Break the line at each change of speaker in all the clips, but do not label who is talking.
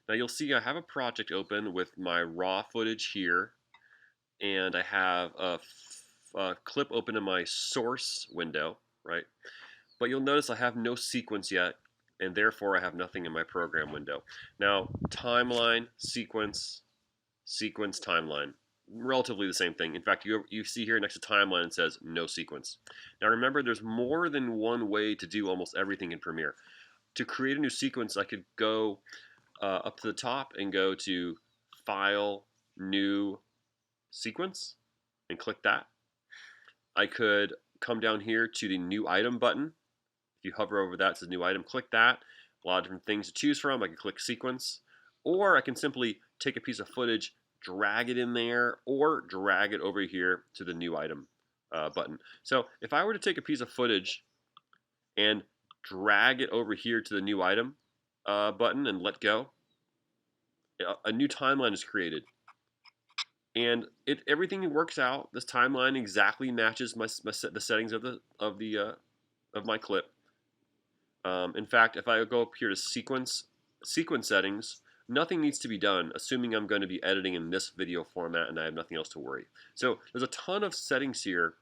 Now you'll see I have a project open with my raw footage here, and I have a clip open in my source window, right? But you'll notice I have no sequence yet, and therefore I have nothing in my program window. Now, timeline, sequence, sequence, timeline. Relatively the same thing. In fact, you see here next to timeline it says no sequence. Now remember, there's more than one way to do almost everything in Premiere. To create a new sequence, I could go up to the top and go to File, New, Sequence, and click that. I could come down here to the New Item button. If you hover over that, it says New Item, click that. A lot of different things to choose from. I can click Sequence, or I can simply take a piece of footage, drag it in there, or drag it over here to the New Item button. So if I were to take a piece of footage and drag it over here to the New Item button and let go, a new timeline is created. And everything works out. This timeline exactly matches the settings of my clip. In fact, if I go up here to sequence settings, nothing needs to be done, assuming I'm going to be editing in this video format and I have nothing else to worry. So there's a ton of settings here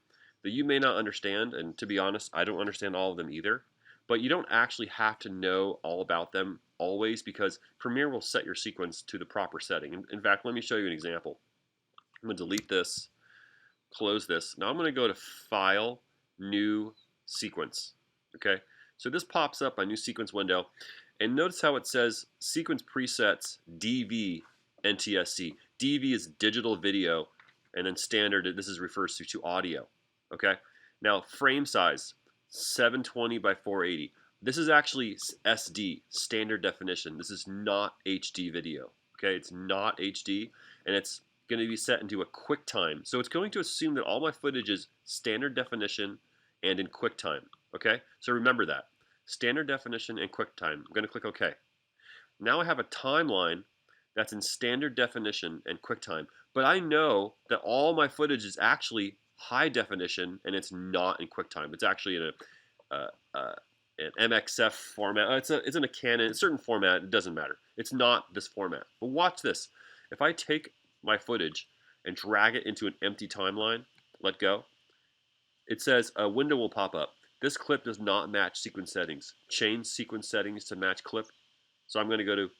that you may not understand, and to be honest, I don't understand all of them either. But you don't actually have to know all about them always, because Premiere will set your sequence to the proper setting. In fact, let me show you an example. I'm going to delete this, close this. Now I'm going to go to File, New, Sequence. Okay, so this pops up my new sequence window, and notice how it says Sequence Presets DV NTSC. DV is digital video, and then standard, this refers to audio. Okay, now frame size 720 by 480. This is actually SD, standard definition. This is not HD video. Okay, it's not HD, and it's going to be set into a QuickTime. So it's going to assume that all my footage is standard definition and in QuickTime. Okay, so remember that. Standard definition and QuickTime. I'm going to click OK. Now I have a timeline that's in standard definition and QuickTime, but I know that all my footage is actually high definition and it's not in QuickTime. It's actually in an MXF format. It's in a Canon, a certain format. It doesn't matter. It's not this format. But watch this. If I take my footage and drag it into an empty timeline, let go, it says a window will pop up. This clip does not match sequence settings. Change sequence settings to match clip. So I'm going to go to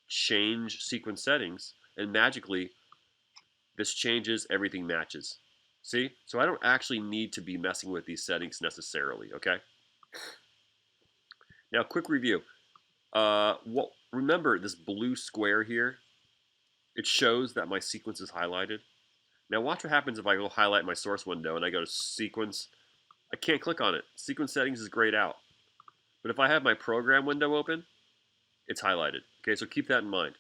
change sequence settings, and magically this changes, everything matches. See? So I don't actually need to be messing with these settings necessarily, okay? Now, quick review. Remember this blue square here? It shows that my sequence is highlighted. Now watch what happens if I go highlight my source window and I go to sequence. I can't click on it. Sequence settings is grayed out. But if I have my program window open, it's highlighted. Okay, so keep that in mind.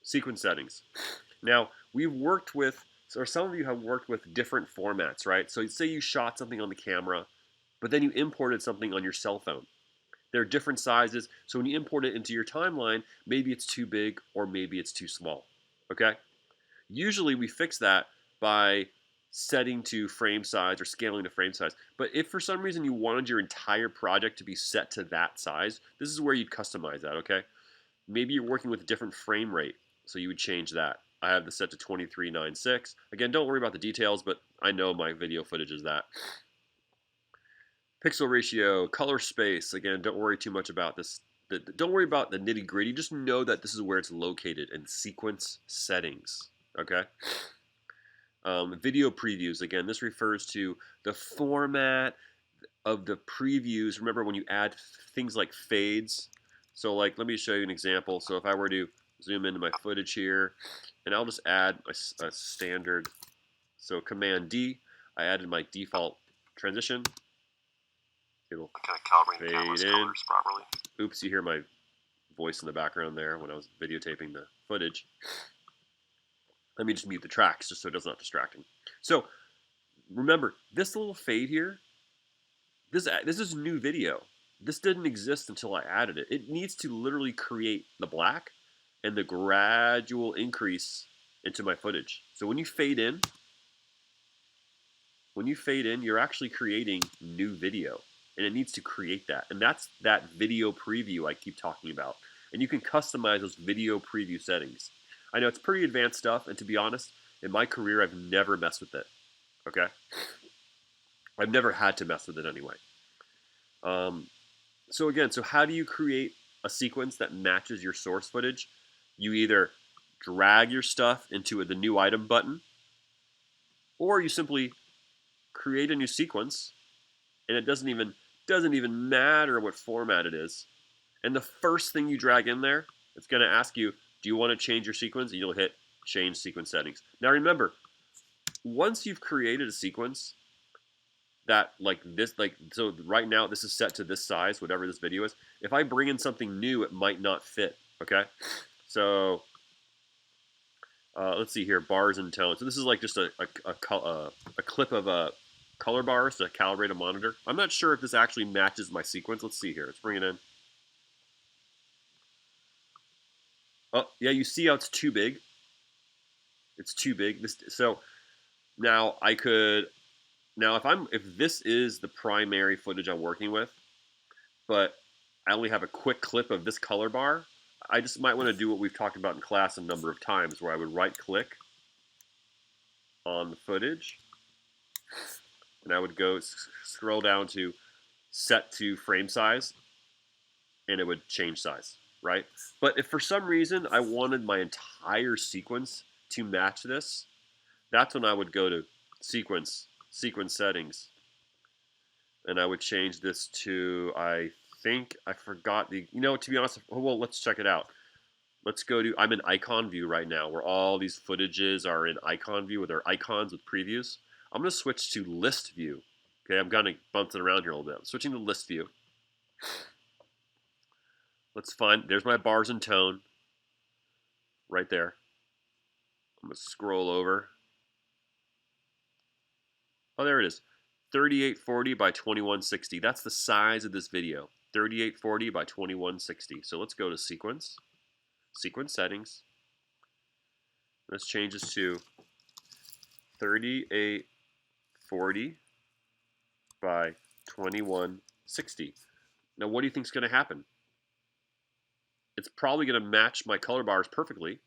Sequence settings. Now, we've worked with, or some of you have worked with different formats, right? So say you shot something on the camera, but then you imported something on your cell phone. There are different sizes, so when you import it into your timeline, maybe it's too big or maybe it's too small. Okay? Usually we fix that by setting to frame size or scaling to frame size. But if for some reason you wanted your entire project to be set to that size, this is where you'd customize that, okay? Maybe you're working with a different frame rate, so you would change that. I have this set to 2396. Again, don't worry about the details, but I know my video footage is that. Pixel ratio, color space, again, don't worry too much about this. Don't worry about the nitty gritty, just know that this is where it's located in sequence settings, okay? Video previews, again, this refers to the format of the previews. Remember when you add things like fades? So like, let me show you an example. So if I were to zoom into my footage here, and I'll just add a standard, so Command D, I added my default transition. It'll fade in. Oops, you hear my voice in the background there when I was videotaping the footage. Let me just mute the tracks just so it's not distracting. So remember, this little fade here, this is new video. This didn't exist until I added it. It needs to literally create the black and the gradual increase into my footage. So when you fade in, you're actually creating new video. And it needs to create that. And that's that video preview I keep talking about. and you can customize those video preview settings. I know it's pretty advanced stuff, and to be honest, in my career, I've never messed with it. Okay, I've never had to mess with it anyway. Um, so again, so how do you create a sequence that matches your source footage? You either drag your stuff into the new item button, or you simply create a new sequence, and it doesn't even matter what format it is. And the first thing you drag in there, it's going to ask you, do you want to change your sequence? And you'll hit change sequence settings. Now remember, once you've created a sequence that like this, like so right now this is set to this size, whatever this video is. If I bring in something new, it might not fit. Okay, so let's see here, bars and tones. So this is like just a clip of a color bars to calibrate a monitor. I'm not sure if this actually matches my sequence. Let's see here. Let's bring it in. Oh, yeah, you see how it's too big? It's too big. So now I could if this is the primary footage I'm working with, but I only have a quick clip of this color bar, I just might want to do what we've talked about in class a number of times, where I would right click on the footage and I would go scroll down to set to frame size, and it would change size, right? But if for some reason I wanted my entire sequence to match this, that's when I would go to sequence settings, and I would change this to, I think I forgot to be honest, well, let's check it out. Let's go to, I'm in icon view right now, where all these footages are in icon view with their icons with previews. I'm going to switch to list view. Okay, I'm kind of bumping around here a little bit. I'm switching to list view. Let's find, there's my bars and tone right there. I'm going to scroll over. Oh, there it is. 3840 by 2160. That's the size of this video. 3840 by 2160. So let's go to sequence settings. Let's change this to 3840 by 2160. Now, what do you think is going to happen? It's probably going to match my color bars perfectly.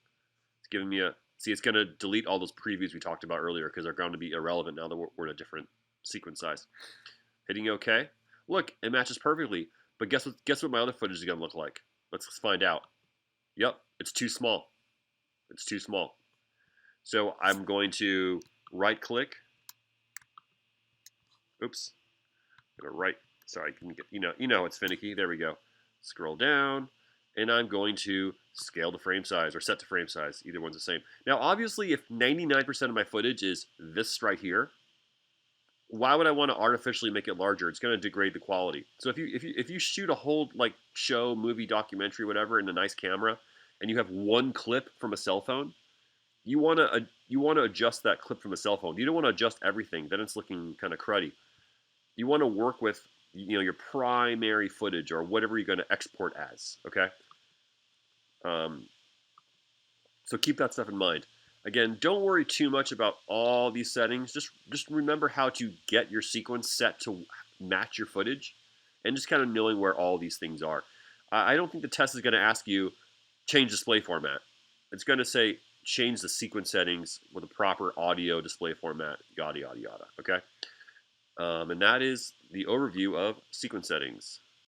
It's giving me it's going to delete all those previews we talked about earlier because they're going to be irrelevant now that we're in a different sequence size. Hitting OK. Look, it matches perfectly. But guess what my other footage is going to look like? Let's find out. Yep, it's too small. It's too small. So I'm going to right click. Oops. I'm going to right. Sorry, you know it's finicky. There we go. Scroll down, and I'm going to scale the frame size or set to frame size. Either one's the same. Now, obviously, if 99% of my footage is this right here, why would I want to artificially make it larger? It's going to degrade the quality. So if you shoot a whole like show, movie, documentary, whatever in a nice camera, and you have one clip from a cell phone, you want to adjust that clip from a cell phone. You don't want to adjust everything. Then it's looking kind of cruddy. You want to work with your primary footage or whatever you're going to export as. Okay. So keep that stuff in mind. Again, don't worry too much about all these settings. Just remember how to get your sequence set to match your footage, and just kind of knowing where all these things are. I don't think the test is going to ask you change display format. It's going to say change the sequence settings with a proper audio display format, yada yada yada. Okay, and that is the overview of sequence settings.